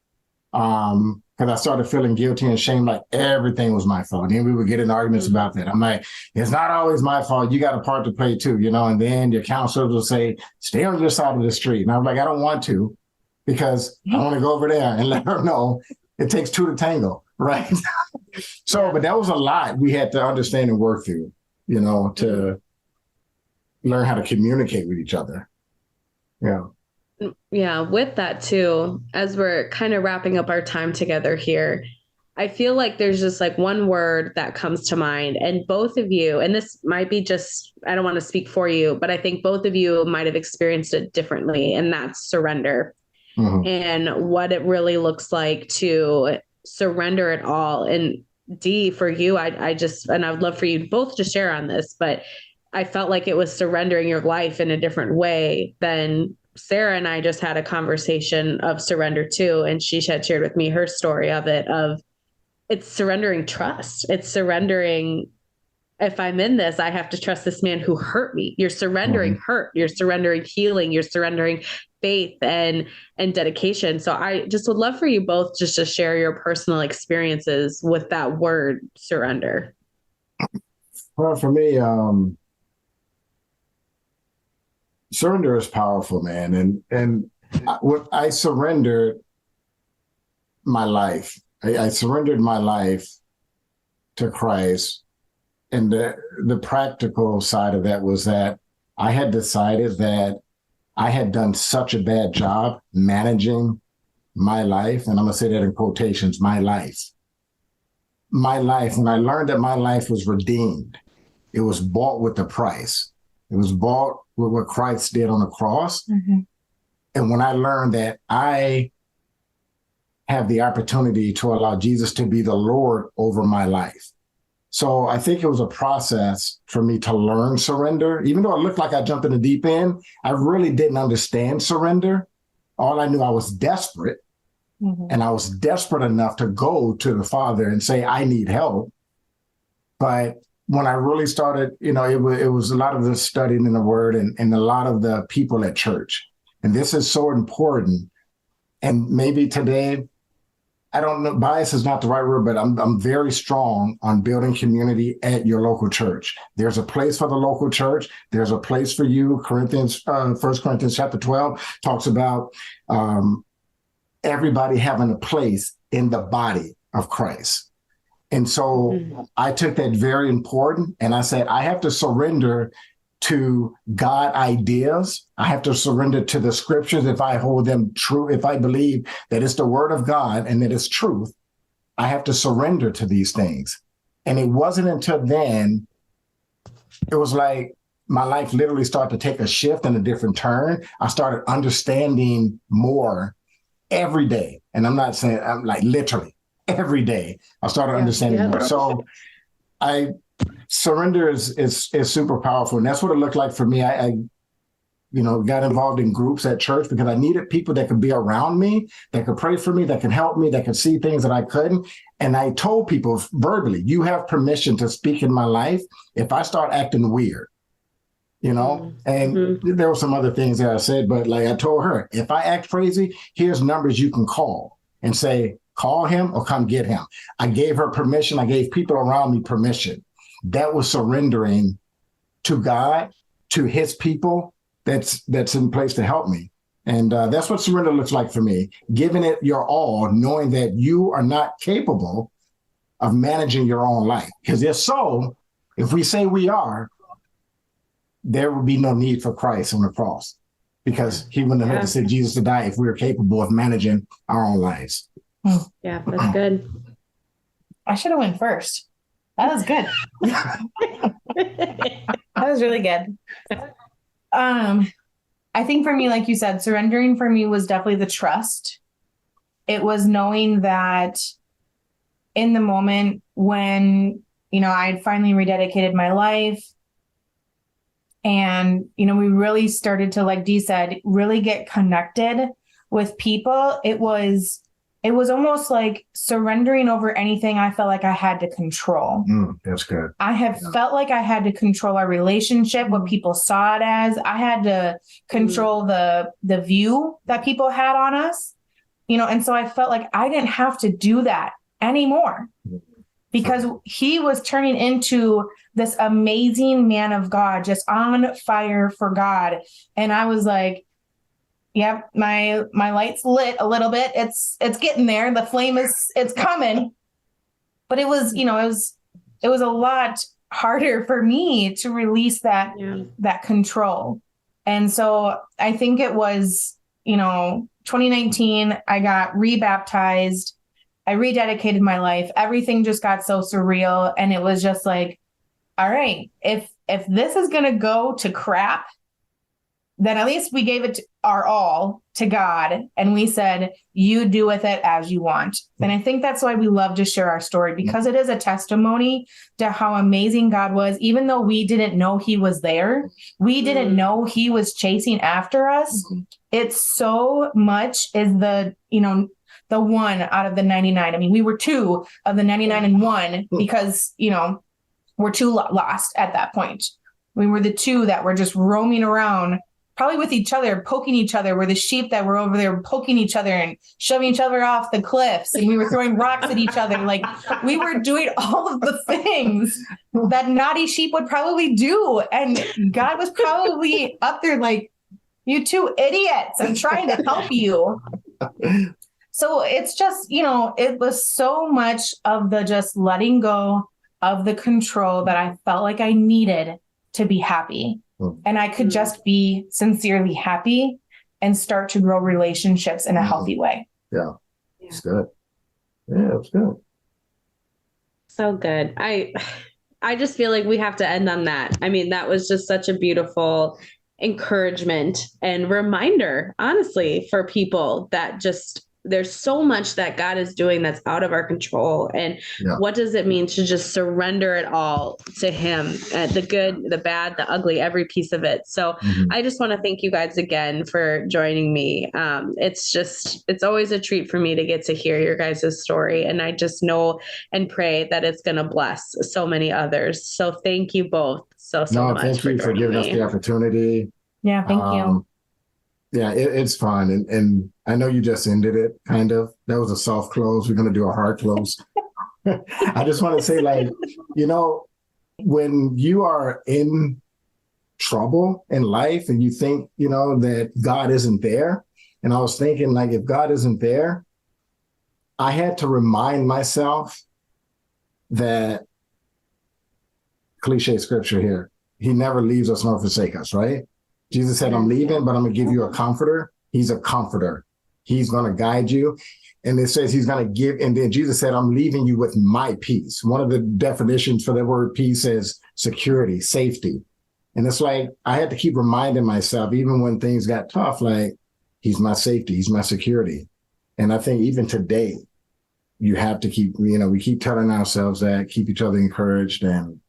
Because I started feeling guilty and shame, like everything was my fault. And then we would get in arguments about that. I'm like, it's not always my fault. You got a part to play too, you know. And then your counselors will say, stay on your side of the street. And I'm like, I don't want to, because I want to go over there and let her know it takes two to tango, right? So, but that was a lot we had to understand and work through, you know, to learn how to communicate with each other. Yeah. Yeah, with that too, as we're kind of wrapping up our time together here, I feel like there's just like one word that comes to mind, and both of you, and this might be just, I don't want to speak for you, but I think both of you might have experienced it differently, and that's surrender. And what it really looks like to surrender it all. And Dee, for you, I just, and I would love for you both to share on this, but I felt like it was surrendering your life in a different way than Sarah and I just had a conversation of surrender too. And she had shared with me her story of it, of it's surrendering trust. It's surrendering, if I'm in this, I have to trust this man who hurt me. You're surrendering hurt. You're surrendering healing. You're surrendering faith and dedication. So I just would love for you both just to share your personal experiences with that word surrender. Well, for me, surrender is powerful, man. And what I surrendered my life. I surrendered my life to Christ. And the practical side of that was that I had decided that I had done such a bad job managing my life. And I'm going to say that in quotations, my life. My life, when I learned that my life was redeemed, it was bought with the price. It was bought with what Christ did on the cross. And when I learned that I have the opportunity to allow Jesus to be the Lord over my life. So I think it was a process for me to learn surrender. Even though it looked like I jumped in the deep end, I really didn't understand surrender. All I knew, I was desperate. And I was desperate enough to go to the Father and say, I need help. But when I really started, you know, it was a lot of the studying in the Word and a lot of the people at church. And this is so important. And maybe today, I don't know, bias is not the right word, but I'm very strong on building community at your local church. There's a place for the local church. There's a place for you. 1 Corinthians chapter 12 talks about everybody having a place in the body of Christ. And so I took that very important, and I said, I have to surrender to God ideas. I have to surrender to the scriptures if I hold them true, if I believe that it's the word of God and that it's truth. I have to surrender to these things. And it wasn't until then, it was like my life literally started to take a shift and a different turn. I started understanding more every day. And I'm not saying, I'm like literally every day I started understanding more. So surrender is super powerful. And that's what it looked like for me. I got involved in groups at church because I needed people that could be around me, that could pray for me, that could help me, that could see things that I couldn't. And I told people verbally, you have permission to speak in my life if I start acting weird, and there were some other things that I said, but like I told her, if I act crazy, here's numbers you can call and say, call him or come get him. I gave her permission. I gave people around me permission. That was surrendering to God, to his people that's in place to help me. And that's what surrender looks like for me, giving it your all, knowing that you are not capable of managing your own life. Because if we say we are, there would be no need for Christ on the cross, because he wouldn't have had to send Jesus to die if we were capable of managing our own lives. Yeah, that's good. I should have went first. That was good. That was really good. I think for me, like you said, surrendering for me was definitely the trust. It was knowing that in the moment when, I'd finally rededicated my life and, we really started to, like Dee said, really get connected with people. It was it was almost like surrendering over anything I felt like I had to control. That's good. I have felt like I had to control our relationship, what people saw it as. I had to control the view that people had on us, and so I felt like I didn't have to do that anymore because he was turning into this amazing man of God, just on fire for God. And I was like, yep, my light's lit a little bit. It's getting there. The flame it's coming. But it was, it was a lot harder for me to release that control. And so I think it was, 2019, I got rebaptized. I rededicated my life. Everything just got so surreal. And it was just like, all right, if this is going to go to crap, then at least we gave it our all to God. And we said, you do with it as you want. And I think that's why we love to share our story, because it is a testimony to how amazing God was. Even though we didn't know he was there, we didn't know he was chasing after us. It's so much is the one out of the 99. I mean, we were two of the 99 and one because, we're two lost at that point. We were the two that were just roaming around, probably with each other, poking each other. We're the sheep that were over there poking each other and shoving each other off the cliffs. And we were throwing rocks at each other. Like, we were doing all of the things that naughty sheep would probably do. And God was probably up there like, you two idiots, I'm trying to help you. So it's just, it was so much of the just letting go of the control that I felt like I needed to be happy. And I could just be sincerely happy and start to grow relationships in a healthy way. Yeah, it's good. Yeah, it's good. So good. I just feel like we have to end on that. I mean, that was just such a beautiful encouragement and reminder, honestly, for people that just there's so much that God is doing that's out of our control. And what does it mean to just surrender it all to him, the good, the bad, the ugly, every piece of it. So I just want to thank you guys again for joining me. It's always a treat for me to get to hear your guys' story. And I just know and pray that it's going to bless so many others. So thank you both so much. Thank you for giving us the opportunity. Yeah, thank you. Yeah, it's fun. And I know you just ended it, kind of. That was a soft close. We're going to do a hard close. I just want to say, when you are in trouble in life and you think, that God isn't there. And I was thinking, if God isn't there, I had to remind myself that cliche scripture here, he never leaves us nor forsake us, right? Jesus said, I'm leaving, but I'm going to give you a comforter. He's a comforter. He's going to guide you. And it says he's going to give. And then Jesus said, I'm leaving you with my peace. One of the definitions for the word peace is security, safety. And it's like, I had to keep reminding myself, even when things got tough, he's my safety. He's my security. And I think even today, you have to keep, we keep telling ourselves that, keep each other encouraged. And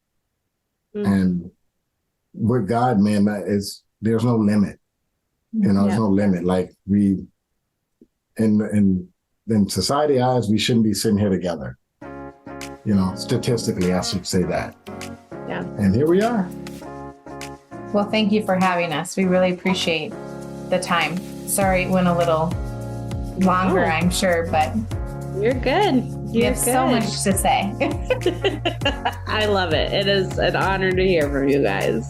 with God, man, there's no limit. There's no limit. In society eyes, we shouldn't be sitting here together. Statistically, I should say that. Yeah. And here we are. Well, thank you for having us. We really appreciate the time. Sorry it went a little longer, I'm sure, but you're good. You have so much to say. I love it. It is an honor to hear from you guys.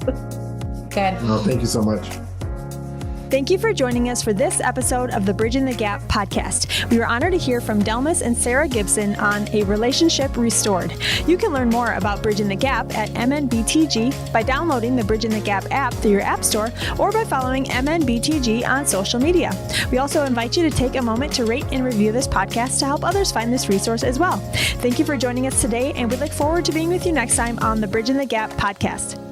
Good. Well, thank you so much. Thank you for joining us for this episode of the Bridging the Gap podcast. We were honored to hear from Delmas and Sarah Gibson on A Relationship Restored. You can learn more about Bridging the Gap at MNBTG by downloading the Bridging the Gap app through your app store or by following MNBTG on social media. We also invite you to take a moment to rate and review this podcast to help others find this resource as well. Thank you for joining us today, and we look forward to being with you next time on the Bridging the Gap podcast.